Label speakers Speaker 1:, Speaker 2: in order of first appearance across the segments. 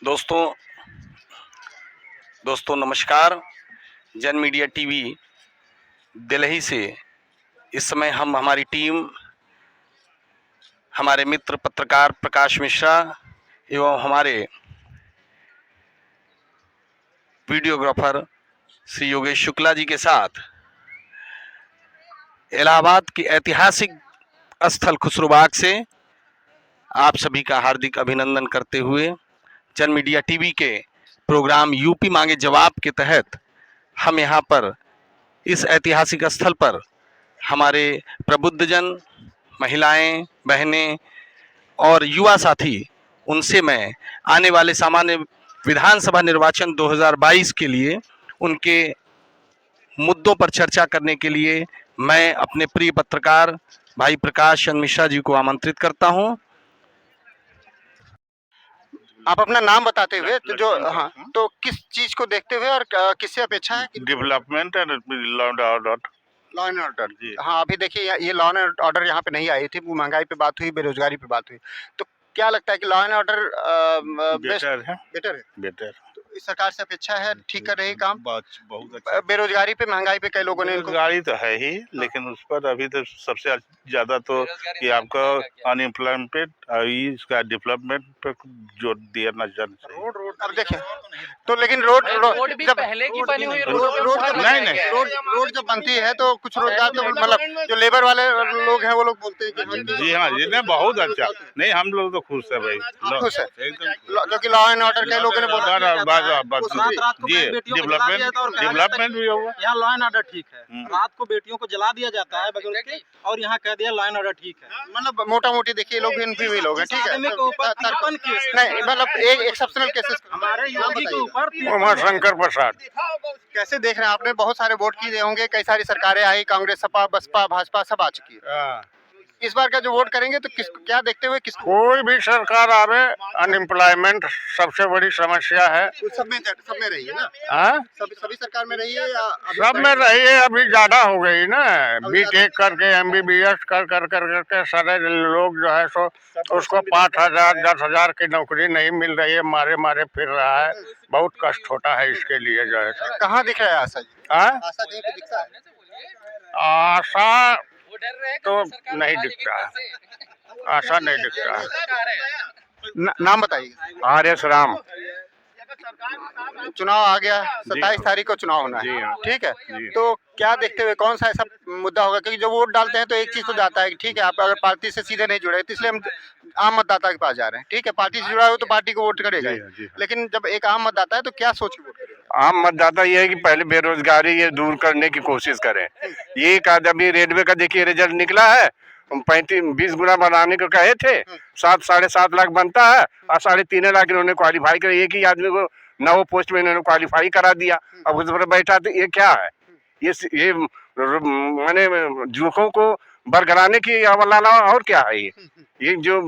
Speaker 1: दोस्तों नमस्कार। जन मीडिया टीवी दिल्ली से इस समय हमारी टीम, हमारे मित्र पत्रकार प्रकाश मिश्रा एवं हमारे वीडियोग्राफर श्री योगेश शुक्ला जी के साथ इलाहाबाद की ऐतिहासिक स्थल खुसरोबाग से आप सभी का हार्दिक अभिनंदन करते हुए जन मीडिया टीवी के प्रोग्राम यूपी मांगे जवाब के तहत हम यहाँ पर इस ऐतिहासिक स्थल पर हमारे प्रबुद्धजन, महिलाएं, बहनें और युवा साथी, उनसे मैं आने वाले सामान्य विधानसभा निर्वाचन 2022 के लिए उनके मुद्दों पर चर्चा करने के लिए मैं अपने प्रिय पत्रकार भाई प्रकाश चंद्र मिश्रा जी को आमंत्रित करता हूं।
Speaker 2: आप अपना नाम बताते हुए तो किस चीज को देखते हुए और किससे अपेक्षा है?
Speaker 3: Development and law and order.
Speaker 2: Law and order जी हाँ, अभी देखिए ये लॉ एंड ऑर्डर यहाँ पे नहीं आई थी, वो महंगाई पे बात हुई, बेरोजगारी पे बात हुई। तो क्या लगता है कि लॉ एंड ऑर्डर
Speaker 3: बेटर है?
Speaker 2: बेटर तो इस सरकार से अपेक्षा है ठीक कर रही काम?
Speaker 3: बहुत अच्छा।
Speaker 2: बेरोजगारी पे, महंगाई पे कई लोगों ने
Speaker 3: बेरोजगारी तो है ही, लेकिन उस पर अभी तो सबसे ज्यादा तो ये आपका अनएम्प्लॉयमेंट, इसका डेवलपमेंट पर जोर दिया ना जाना चाहिए।
Speaker 2: रोड अब देखें तो, लेकिन रोड
Speaker 4: भी पहले की बनी हुई
Speaker 2: रोड जब बनती है तो कुछ रोजगार तो मतलब जो लेबर वाले लोग हैं वो लोग बोलते हैं कि
Speaker 3: जी हाँ, जी नहीं, बहुत अच्छा। नहीं, हम लोग तो खुश है भाई,
Speaker 2: खुश है क्योंकि लॉ एंड ऑर्डर के लोगों ने बोला
Speaker 3: जी डेवलपमेंट भी होगा।
Speaker 5: यहाँ लॉ एंड ऑर्डर ठीक है, रात को बेटियों को जला दिया जाता है बगैर के, और यहाँ कह दिया लॉ एंड ऑर्डर ठीक है।
Speaker 2: मतलब मोटा मोटी देखिए लोग भी लोग हैं, ठीक है, नहीं मतलब एक एक्सेप्शनल केसेस
Speaker 5: हमारे योगी के ऊपर
Speaker 3: कुमार शंकर प्रसाद।
Speaker 2: कैसे देख रहे हैं? आपने बहुत सारे वोट किए होंगे, कई सारी सरकारें आई, कांग्रेस, सपा, बसपा, भाजपा सब आ चुकी है। इस बार का जो वोट करेंगे तो क्या देखते हुए
Speaker 3: कोई भी सरकार आवे, अनएम्प्लॉयमेंट सबसे बड़ी समस्या है।
Speaker 2: सब में रही है ना? सभी सरकार में रही है या
Speaker 3: सब में रही है? अभी ज्यादा हो गई ना, बीटेक करके MBBS कर सारे लोग जो है सो उसको 5,000 10,000 की नौकरी नहीं मिल रही है, मारे फिर रहा है। बहुत कष्ट होता है इसके लिए जो है।
Speaker 2: कहाँ दिख रहा है आशा जी? आशा कहीं पे दिखता है?
Speaker 3: आशा तो नहीं दिखता है, आशा नहीं दिखता है।
Speaker 2: नाम बताइए।
Speaker 3: RS राम।
Speaker 2: चुनाव आ गया, 27 तारीख को चुनाव होना है, ठीक है, तो क्या देखते हुए कौन सा ऐसा मुद्दा होगा? क्योंकि जो वोट डालते हैं तो एक चीज तो जाता है कि ठीक है, आप अगर पार्टी से सीधे नहीं जुड़े तो इसलिए हम आम मतदाता के पास जा रहे हैं, ठीक है, पार्टी से जुड़ा हो तो पार्टी को वोट करेगा, लेकिन जब एक आम मतदाता है तो क्या सोच के वोट करेगा?
Speaker 3: आम मतदाता ये है कि पहले बेरोजगारी ये दूर करने की कोशिश करें। ये अभी रेलवे का देखिए रिजल्ट निकला है, 20 गुना बनाने को कहे थे, 7-7.5 लाख बनता है और 3.5 लाख इन्होंने क्वालिफाई कर, एक ही आदमी को 9 पोस्ट में इन्होंने क्वालिफाई करा दिया। अब उस पर बैठा तो ये क्या है? ये माने युवकों को बरगलाने की अवलाना और क्या है? ये जो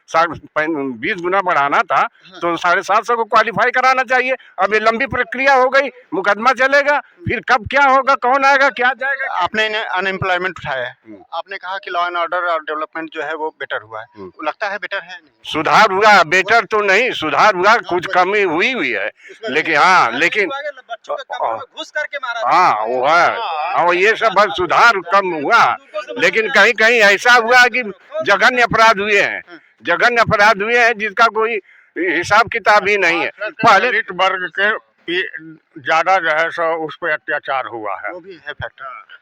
Speaker 3: 20 गुना बढ़ाना था तो 750 को क्वालिफाई कराना चाहिए। अब ये लंबी प्रक्रिया हो गई, मुकदमा चलेगा, फिर कब क्या होगा, कौन आएगा, क्या जाएगा।
Speaker 2: आपने अनएम्प्लॉयमेंट उठाया है, आपने कहा कि लॉ एंड ऑर्डर और डेवलपमेंट जो है वो बेटर हुआ है, लगता है बेटर है? नहीं,
Speaker 3: सुधार हुआ, बेटर तो नहीं, सुधार हुआ, कुछ कमी हुई है, लेकिन लेकिन
Speaker 5: घुस करके मारा,
Speaker 3: हाँ वो है, और ये सब बस सुधार कम हुआ, लेकिन कहीं कहीं ऐसा हुआ कि जघन्य अपराध हुए हैं, जिसका कोई हिसाब किताब ही नहीं है। पहले वर्ग के ज्यादा जो है सो उस पर अत्याचार हुआ है,
Speaker 2: वो भी है फैक्टर।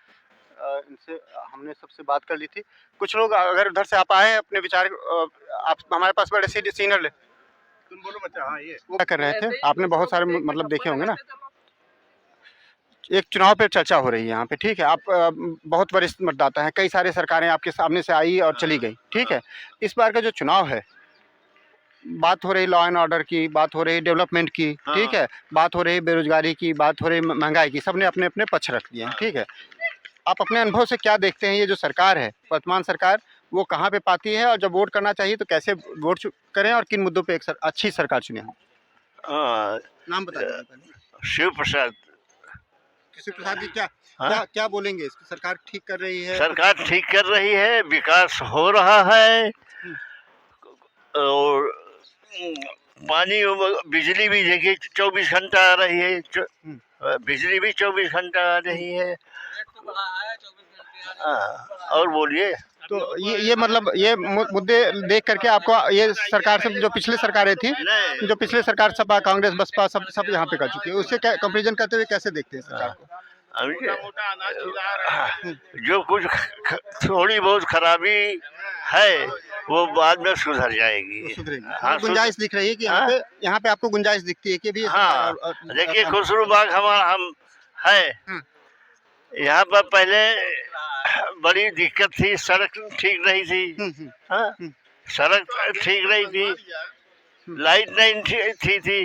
Speaker 2: इनसे हमने सबसे बात कर ली थी, कुछ लोग अगर उधर से आप आए अपने विचार, आप हमारे पास बड़े सीनियर ले, तुम बोलो बच्चा। हाँ, ये क्या कर रहे थे? आपने बहुत सारे मतलब देखे होंगे ना, एक चुनाव पे चर्चा हो रही है यहाँ पे, ठीक है, आप बहुत वरिष्ठ मतदाता हैं, कई सारे सरकारें आपके सामने से आई और चली गई, ठीक है, इस बार का जो चुनाव है, बात हो रही लॉ एंड ऑर्डर की, बात हो रही डेवलपमेंट की, ठीक है, बात हो रही बेरोजगारी की, बात हो रही महंगाई की, सबने अपने अपने पक्ष रख दिए हैं, ठीक है, आप अपने अनुभव से क्या देखते हैं? ये जो सरकार है, वर्तमान सरकार, वो कहाँ पे पाती है, और जब वोट करना चाहिए तो कैसे वोट करें, और किन मुद्दों पे एक अच्छी सरकार चुने? नाम बताइए।
Speaker 3: शिव प्रसाद।
Speaker 2: शिव प्रसाद जी, क्या बोलेंगे? इसकी सरकार ठीक कर रही है?
Speaker 3: सरकार ठीक कर रही है, विकास हो रहा है, और
Speaker 4: पानी बिजली भी देखिए 24 घंटा आ रही है, बिजली भी 24 घंटा आ रही है। और बोलिए।
Speaker 2: तो ये मतलब ये मुद्दे देख करके आपको ये सरकार से जो पिछली सरकारें थी,
Speaker 4: नहीं,
Speaker 2: जो पिछले सरकार सपा कांग्रेस बसपा सब यहाँ पे कर चुकी है, उससे कंपैरिजन करते हुए कैसे देखते हैं सरकार को?
Speaker 4: अभी जो कुछ थोड़ी बहुत खराबी है वो बाद में सुधर जाएगी।
Speaker 2: सुधरेगी।
Speaker 4: हाँ,
Speaker 2: गुंजाइश दिख रही है कि यहाँ पे आपको गुंजाइश दिखती है कि भी
Speaker 4: हाँ, देखिए खुसरू बाग हम है, यहाँ पर पहले बड़ी दिक्कत थी, सड़क ठीक नहीं थी। हाँ, सड़क ठीक नहीं थी, लाइट नहीं थी।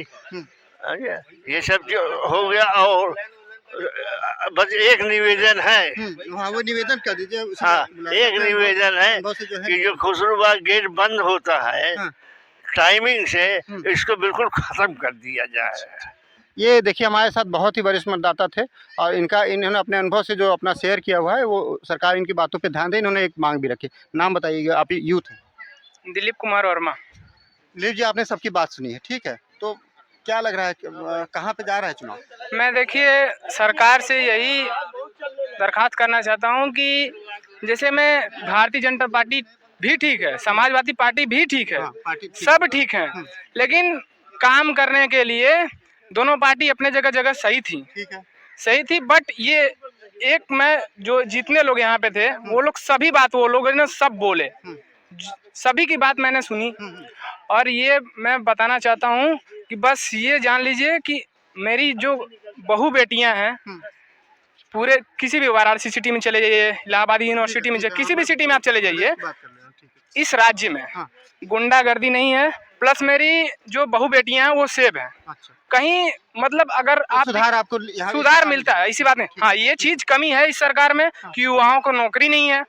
Speaker 4: ये सब जो हो गया। और बस एक निवेदन है,
Speaker 2: हाँ वो निवेदन कर दीजिए।
Speaker 4: हाँ, एक निवेदन है कि जो खुसरूबाग गेट बंद होता है टाइमिंग से, इसको बिल्कुल खत्म कर दिया जाए।
Speaker 2: ये देखिए हमारे साथ बहुत ही वरिष्ठ मतदाता थे और इन्होंने अपने अनुभव से जो अपना शेयर किया हुआ है, वो सरकार इनकी बातों पे ध्यान दे। इन्होंने एक मांग भी रखी। नाम बताइएगा, आप यूथ हैं?
Speaker 6: दिलीप कुमार वर्मा।
Speaker 2: दिलीप जी, आपने सबकी बात सुनी है, ठीक है, तो क्या लग रहा है कहाँ पे जा रहा है चुनाव?
Speaker 6: मैं देखिए सरकार से यही दरखास्त करना चाहता हूँ कि जैसे मैं भारतीय जनता पार्टी भी ठीक है, समाजवादी पार्टी भी ठीक है,
Speaker 2: पार्टी
Speaker 6: सब ठीक है, लेकिन काम करने के लिए दोनों पार्टी अपने जगह जगह सही थी,
Speaker 2: ठीक है,
Speaker 6: सही थी। बट ये एक मैं जो जितने लोग यहाँ पे थे वो लोग सभी बात वो लोगों ने सब बोले, सभी की बात मैंने सुनी। और ये मैं बताना चाहता हूँ कि बस ये जान लीजिए कि मेरी जो बहू बेटियां हैं, पूरे किसी भी वाराणसी सिटी में चले जाइए, इलाहाबाद यूनिवर्सिटी में किसी भी सिटी में आप चले जाइए, इस राज्य में गुंडागर्दी नहीं है। प्लस मेरी जो बहू बेटियां हैं वो सेब हैं।
Speaker 2: अच्छा,
Speaker 6: कहीं मतलब अगर आप
Speaker 2: सुधार आपको
Speaker 6: सुधार मिलता है इसी बात में। हाँ, ये चीज कमी है इस सरकार में कि युवाओं को नौकरी नहीं है,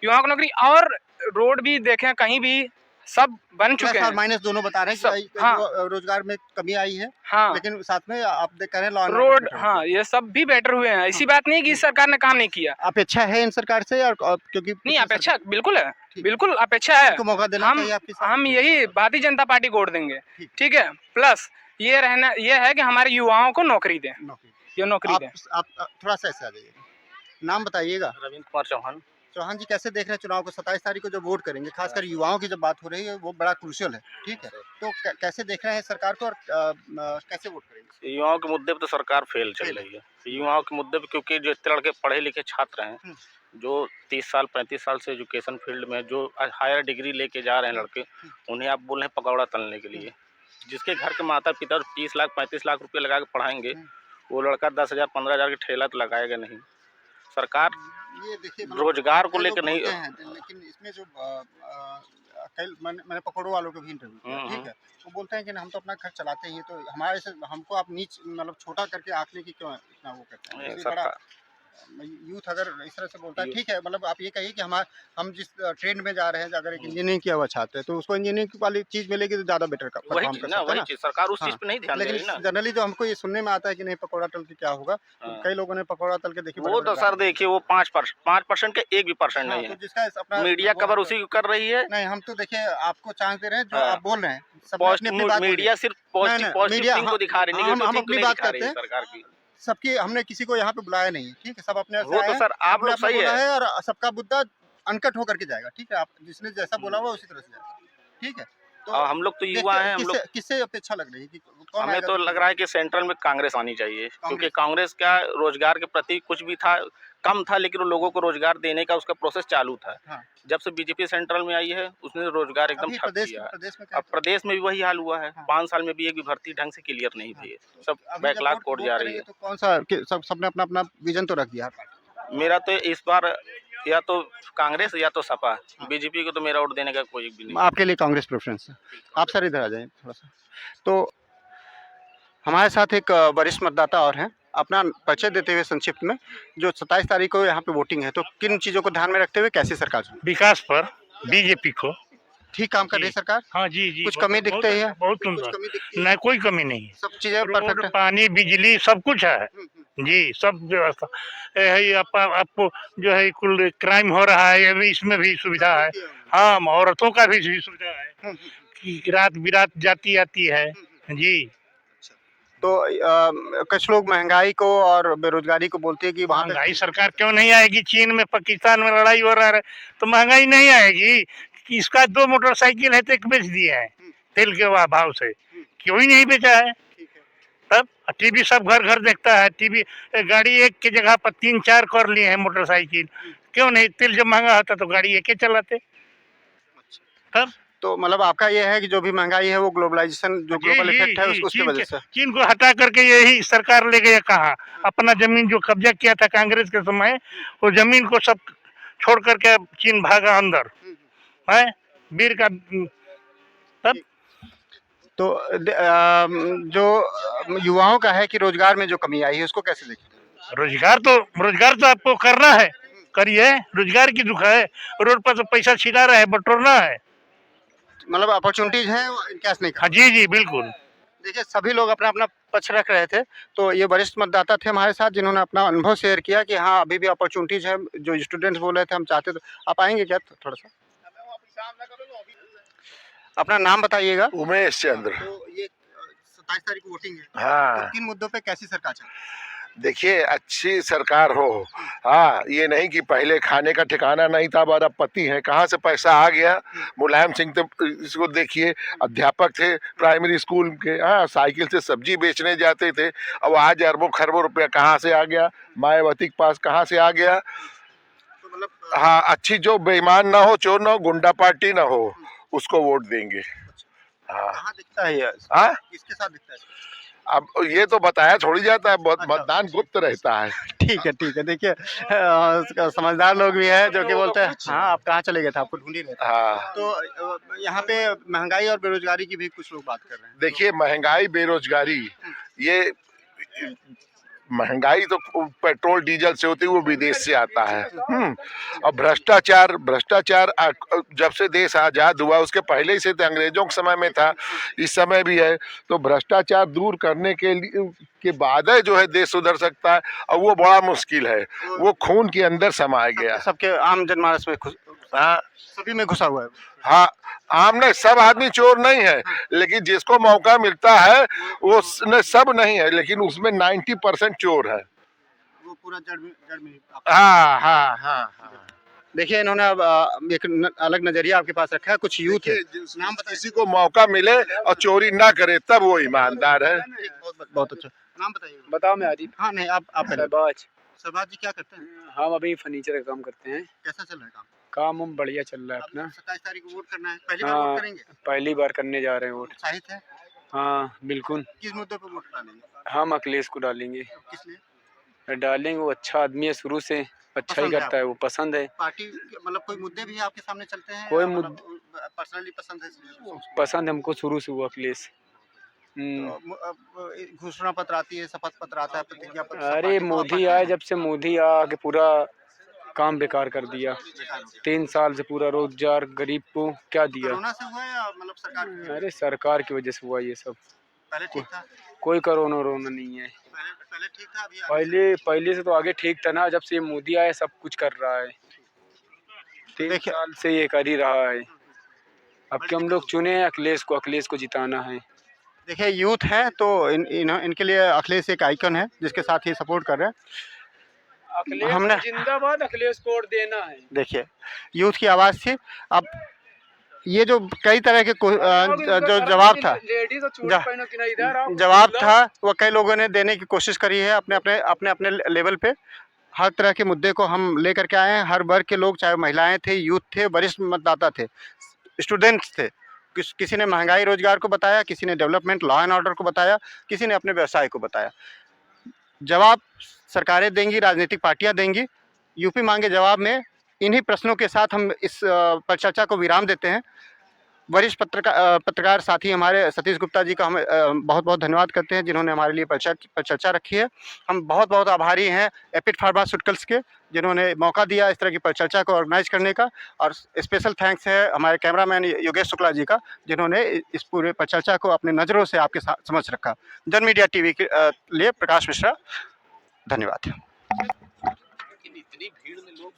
Speaker 6: युवाओं को नौकरी। और रोड भी देखें कहीं भी सब बन चुके हैं,
Speaker 2: माइनस दोनों बता रहे हैं कि रोजगार में कमी आई है।
Speaker 6: हाँ,
Speaker 2: लेकिन साथ में आप देख रहे हैं
Speaker 6: रोड, हाँ, ये सब भी बेटर हुए हैं। ऐसी बात नहीं कि इस सरकार ने काम नहीं किया।
Speaker 2: अपेक्षा है इन सरकार से, और क्योंकि
Speaker 6: नहीं, अपेक्षा बिल्कुल है, बिल्कुल अपेक्षा है।
Speaker 2: मौका देना चाहिए आपकी।
Speaker 6: हम यही भारतीय जनता पार्टी को वोट देंगे, ठीक है। प्लस ये है कि हमारे युवाओं को नौकरी दें, ये नौकरी दें।
Speaker 2: आप थोड़ा सा ऐसे आ जाइए, नाम बताइएगा।
Speaker 5: रविंद्र कुमार चौहान।
Speaker 2: चौहान जी, कैसे देख रहे हैं चुनाव को? 27 तारीख को जो वोट करेंगे, खासकर युवाओं की जब बात हो रही है, वो बड़ा क्रूशियल है, ठीक है, तो कैसे देख रहे हैं सरकार को और कैसे वोट करेंगे?
Speaker 7: युवाओं के मुद्दे पे तो सरकार फेल चल रही है। युवाओं के मुद्दे पे, क्योंकि जो इतने लड़के पढ़े लिखे छात्र हैं, जो 30 साल 35 साल से एजुकेशन फील्ड में जो हायर डिग्री लेके जा रहे हैं लड़के, उन्हें आप बोल रहे हैं पकौड़ा तलने के लिए। जिसके घर के माता पिता 30 लाख 35 लाख रुपये लगा के पढ़ाएंगे, वो लड़का 10,000 15,000 की ठेला तो लगाएगा नहीं। सरकार
Speaker 2: ये देखिए
Speaker 7: रोजगार को लेकर नहीं,
Speaker 2: लेकिन इसमें जो मैंने पकौड़ों वालों को भी इंटरव्यू किया, ठीक है, वो बोलते हैं कि हम तो अपना घर चलाते ही, तो हमारे से हमको आप नीच मतलब छोटा करके आंकने की क्यों इतना वो करते हैं? बड़ा यूथ अगर इस तरह से बोलता है, ठीक है, मतलब आप ये कहिए कि हम जिस ट्रेंड में जा रहे हैं, अगर एक इंजीनियरिंग किया हुआ छात्र है तो उसको इंजीनियरिंग वाली चीज मिलेगी तो ज्यादा बेटर
Speaker 7: वही चीज सरकार उस चीज पे नहीं ध्यान दे रही ना।
Speaker 2: जनरली जो हमको ये सुनने में आता है कि नहीं पकौड़ा तल के क्या होगा, कई लोगों ने पकौड़ा तल के देखिए,
Speaker 7: वो तो सर देखिए वो 5% के 1 भी परसेंट नहीं है,
Speaker 2: जिसका अपना
Speaker 7: मीडिया कवर उसी को कर रही है।
Speaker 2: नहीं, हम तो देखिए आपको चांस दे रहे हैं, जो आप बोल रहे हैं,
Speaker 7: मीडिया सिर्फ पॉजिटिव को दिखा रही है,
Speaker 2: हम अपनी बात करते हैं
Speaker 7: सरकार की।
Speaker 2: सबकी, हमने किसी को यहाँ पे बुलाया नहीं है, ठीक है, सब अपने
Speaker 7: वो तो सर आप लोग सही है,
Speaker 2: और सबका मुद्दा अनकट होकर के जाएगा, ठीक है, आप जिसने जैसा बोला हुआ उसी तरह से जाएगा, ठीक है। तो
Speaker 7: हम लोग तो युवा हैं, हम लोग
Speaker 2: किससे अपेक्षा लग रही है कि कौन?
Speaker 7: हमें तो लग रहा है कि सेंट्रल में कांग्रेस आनी चाहिए, क्योंकि कांग्रेस का रोजगार के प्रति कुछ भी था, कम था, लेकिन लोगों को रोजगार देने का उसका प्रोसेस चालू था। जब से बीजेपी सेंट्रल में आई है, उसने रोजगार एकदम ठप किया है। अब प्रदेश में भी वही हाल हुआ है, 5 साल में भी एक भी भर्ती ढंग से क्लियर नहीं थी, सब बैकलॉग कोड जा रही है।
Speaker 2: तो कौन सा सबने अपना अपना विजन तो रख दिया?
Speaker 7: मेरा तो इस बार या तो कांग्रेस या तो सपा, बीजेपी को तो मेरा वोट देने का कोई भी नहीं।
Speaker 2: आपके लिए कांग्रेस प्रेफरेंस है। आप सर इधर आ जाएं थोड़ा सा। तो हमारे साथ एक वरिष्ठ मतदाता और हैं, अपना परिचय देते हुए संक्षिप्त में, जो 27 तारीख को यहाँ पे वोटिंग है, तो किन चीज़ों को ध्यान में रखते हुए कैसी सरकार चुने?
Speaker 8: विकास पर बीजेपी को
Speaker 2: ठीक काम कर रही है सरकार?
Speaker 8: हाँ जी जी,
Speaker 2: कुछ कमी दिखते है?
Speaker 8: बहुत सुंदर, नहीं कोई कमी नहीं,
Speaker 2: सब चीजें परफेक्ट है,
Speaker 8: पानी बिजली सब कुछ है जी, सब व्यवस्था है। आपको जो है कुल क्राइम हो रहा है, इसमें भी सुविधा है। हाँ, औरतों का भी सुविधा है। कि रात बिरात जाती आती है। जी,
Speaker 2: तो कुछ लोग महंगाई को और बेरोजगारी को बोलते हैं कि वहाँ पे
Speaker 8: महंगाई सरकार क्यों नहीं आएगी? चीन में पाकिस्तान में लड़ाई हो रहा है तो महंगाई नहीं आएगी कि इसका 2 मोटरसाइकिल है तो एक बेच दिया है तेल के भाव से, क्यों ही नहीं बेचा है? तब टीवी सब घर घर देखता है, टीवी गाड़ी एक की जगह पर 3-4 कर लिए हैं मोटरसाइकिल, क्यों नहीं? तेल जब महंगा होता तो गाड़ी एक ही चलाते। तब
Speaker 2: तो मतलब आपका ये है कि जो भी महंगाई है वो ग्लोबलाइजेशन जो ग्लोबल इफेक्ट है उसकी वजह से।
Speaker 8: चीन को हटा करके यही सरकार ले गया कहा, अपना जमीन जो कब्जा किया था कांग्रेस के समय, वो जमीन को सब छोड़ करके चीन भागा अंदर है वीर का। तब
Speaker 2: तो जो युवाओं का है कि रोजगार में जो कमी आई है उसको कैसे देखते हैं?
Speaker 8: रोजगार तो आपको करना है, करिए, रोजगार की दुख है। रोड पर तो पैसा छिड़ा रहा है, बटोरना है।
Speaker 2: मतलब अपॉर्चुनिटीज है कैश नहीं
Speaker 8: हाँ जी जी बिल्कुल।
Speaker 2: देखिए सभी लोग अपना अपना पक्ष रख रहे थे, तो ये वरिष्ठ मतदाता थे हमारे साथ जिन्होंने अपना अनुभव शेयर किया कि हाँ अभी भी अपॉर्चुनिटीज है। जो स्टूडेंट्स बोल रहे थे हम चाहते तो आप आएंगे क्या थोड़ा सा? अपना नाम बताइएगा।
Speaker 9: उमेश चंद्र।
Speaker 2: तो ये 27 तारीख को वोटिंग है,
Speaker 9: हाँ,
Speaker 2: तो किन मुद्दों पे कैसी सरकार चल?
Speaker 9: देखिए अच्छी सरकार हो। हाँ, ये नहीं कि पहले खाने का ठिकाना नहीं था, अब पति है, कहाँ से पैसा आ गया। मुलायम सिंह तो इसको देखिए, अध्यापक थे प्राइमरी स्कूल के, हाँ साइकिल से सब्जी बेचने जाते थे, अब आज अरबों खरबों रुपया कहाँ से आ गया, मायावती के पास कहाँ से आ गया।
Speaker 2: तो मतलब
Speaker 9: हाँ, अच्छी जो बेईमान ना हो, चोर ना हो, गुंडा पार्टी ना हो, उसको वोट देंगे। हाँ
Speaker 2: कहाँ दिखता है ये?
Speaker 9: हाँ,
Speaker 2: किसके साथ दिखता है?
Speaker 9: अब ये तो बताया थोड़ी जाता है, मतदान गुप्त रहता है।
Speaker 2: ठीक है देखिए समझदार लोग भी हैं जो कि बोलते हैं हाँ आप कहाँ चले गए थे, आपको ढूंढ ही रहे थे।
Speaker 9: हाँ,
Speaker 2: तो यहाँ पे महंगाई और बेरोजगारी की भी कुछ लोग बात कर रहे हैं।
Speaker 9: देखिए महंगाई बेरोजगारी, ये महंगाई तो पेट्रोल डीजल से होती है, वो विदेश से आता है। और भ्रष्टाचार जब से देश आजाद हुआ उसके पहले से तो अंग्रेजों के समय में था, इस समय भी है। तो भ्रष्टाचार दूर करने के लिए के बाद है जो है देश सुधर सकता है, और वो बड़ा मुश्किल है, वो खून के अंदर समाया गया।
Speaker 2: सबके आम जनमानस में
Speaker 9: हाँ
Speaker 2: सभी में घुसा हुआ है।
Speaker 9: हाँ, आम नहीं, सब आदमी चोर नहीं है, लेकिन जिसको मौका मिलता है वो सब नहीं है, लेकिन उसमें 90% चोर है।
Speaker 2: वो पूरा जड़ में
Speaker 9: हाँ हाँ हाँ।
Speaker 2: देखिए इन्होंने अब एक अलग नजरिया आपके पास रखा है। कुछ यूथ है,
Speaker 9: नाम बताइए, किसी को मौका मिले और चोरी ना करे तब वो ईमानदार है।
Speaker 2: बहुत अच्छा नाम बताइए।
Speaker 6: बताओ मैं आरिफ।
Speaker 2: हाँ नहीं आप
Speaker 6: शहबाज।
Speaker 2: सरबाज जी क्या करते हैं?
Speaker 6: हम अभी फर्नीचर का काम करते हैं।
Speaker 2: कैसा चल रहा है काम?
Speaker 6: काम हम बढ़िया चल रहा है अपना।
Speaker 2: 27 तारीख को वोट करना है, पहली बार
Speaker 6: हाँ,
Speaker 2: वोट करेंगे?
Speaker 6: पहली बार करने जा रहे हैं वोट।
Speaker 2: उत्साहित है?
Speaker 6: हाँ बिल्कुल।
Speaker 2: किस मुद्दे पे वोट डालेंगे?
Speaker 6: हम अखिलेश को डालेंगे।
Speaker 2: किस लिए?
Speaker 6: डालेंगे, वो अच्छा आदमी है, शुरू से अच्छा ही
Speaker 2: पसंद है
Speaker 6: करता है, वो पसंद है।
Speaker 2: पार्टी मतलब कोई मुद्दे भी आपके सामने चलते हैं?
Speaker 6: कोई
Speaker 2: या
Speaker 6: मुद्दे-
Speaker 2: मतलब पर्सनली पसंद है इसलिए?
Speaker 6: पसंद हमको शुरू से वो अखिलेश।
Speaker 2: तो घोषणा पत्र आती है, शपथ पत्र आता है, प्रतिज्ञा पत्र, सब
Speaker 6: अरे
Speaker 2: पार्टी को
Speaker 6: मोदी
Speaker 2: आप
Speaker 6: आए, जब से मोदी आके पूरा काम बेकार कर दिया। 3 साल से पूरा रोजगार गरीब को क्या दिया।
Speaker 2: कोरोना से हुआ या मतलब सरकार की?
Speaker 6: अरे सरकार की वजह से हुआ ये सब।
Speaker 2: पहले ठीक था?
Speaker 6: कोई कोरोना वोरोना नहीं है।
Speaker 2: पहले ठीक था, अभी
Speaker 6: पहले से तो आगे ठीक था ना, जब से ये मोदी आए सब कुछ कर रहा है। 3 साल से ये कर ही रहा है। अब कि हम लोग चुने हैं अखिलेश को जिताना है।
Speaker 2: देखिए यूथ है तो इनके लिए अखिलेश एक आइकन है जिसके साथ ये सपोर्ट कर रहे हैं।
Speaker 6: अखिलेश
Speaker 2: हमने
Speaker 6: जिंदाबाद, अखिलेश को वोट देना है।
Speaker 2: देखिए यूथ की आवाज़ थी। अब ये जो कई तरह के जो जवाब था वो कई लोगों ने देने की कोशिश करी है अपने लेवल पे। हर तरह के मुद्दे को हम लेकर के आए हैं। हर वर्ग के लोग, चाहे महिलाएं थे, यूथ थे, वरिष्ठ मतदाता थे, स्टूडेंट्स थे। किसी ने महंगाई रोजगार को बताया, किसी ने डेवलपमेंट लॉ एंड ऑर्डर को बताया, किसी ने अपने व्यवसाय को बताया। जवाब सरकारें देंगी, राजनीतिक पार्टियां देंगी। यूपी मांगे जवाब में इन्हीं प्रश्नों के साथ हम इस परिचर्चा को विराम देते हैं। वरिष्ठ पत्रकार साथी हमारे सतीश गुप्ता जी का हम बहुत बहुत धन्यवाद करते हैं जिन्होंने हमारे लिए परिचर्चा रखी है। हम बहुत बहुत आभारी हैं एपिड फार्मास्यूटिकल्स के जिन्होंने मौका दिया इस तरह की परिचर्चा को ऑर्गेनाइज करने का। और स्पेशल थैंक्स है हमारे कैमरामैन योगेश शुक्ला जी का जिन्होंने इस पूरे परिचर्चा को अपने नज़रों से आपके समझ रखा। जन मीडिया टीवी के लिए प्रकाश मिश्रा, धन्यवाद। इतनी भीड़ में लोग